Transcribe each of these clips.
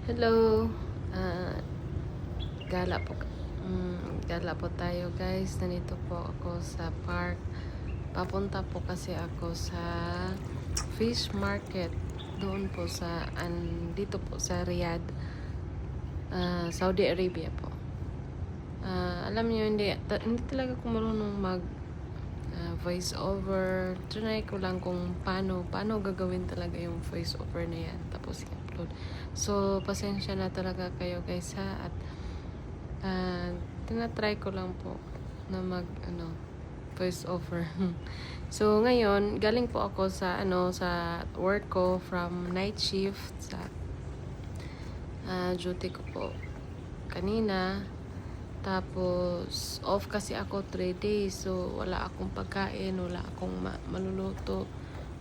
Hello. Ah, gala po. Gala po tayo, guys. Nandito po ako sa park. Papunta po kasi ako sa fish market. Doon po sa dito po sa Riyadh, Saudi Arabia po. Alam niyo, hindi talaga ako marunong mag voice over. Trinay ko lang kung paano gagawin talaga yung voice over na yan, tapos i-upload. So pasensya na talaga kayo, guys, ha. At tinatry ko lang po na mag voice over. So ngayon galing po ako sa sa work ko from night shift sa duty ko po kanina. Tapos, off kasi ako 3 days. So, wala akong pagkain, wala akong maluluto.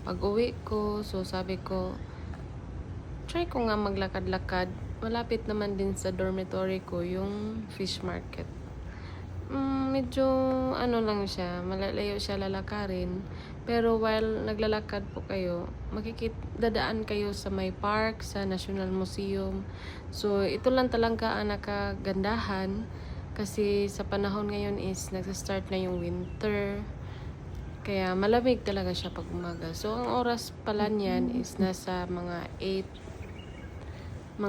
Pag-uwi ko, so sabi ko, try ko nga maglakad-lakad. Malapit naman din sa dormitory ko yung fish market. Medyo lang siya, malalayo siya lalakarin. Pero while naglalakad po kayo, dadaan kayo sa may park, sa National Museum. So, ito lang talaga ang nakagandahan. Kasi sa panahon ngayon is nagsa-start na yung winter. Kaya malamig talaga siya pag umaga. So ang oras pala niyan is nasa mga 10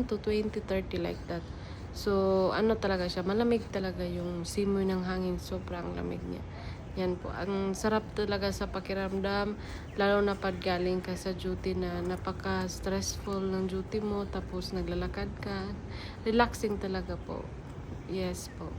to 20, 30 like that. So talaga siya, malamig talaga yung simoy ng hangin, sobrang lamig niya. Yan po, ang sarap talaga sa pakiramdam, lalo na pag galing ka sa duty na napaka-stressful ng duty mo, tapos naglalakad ka. Relaxing talaga po. Yes po.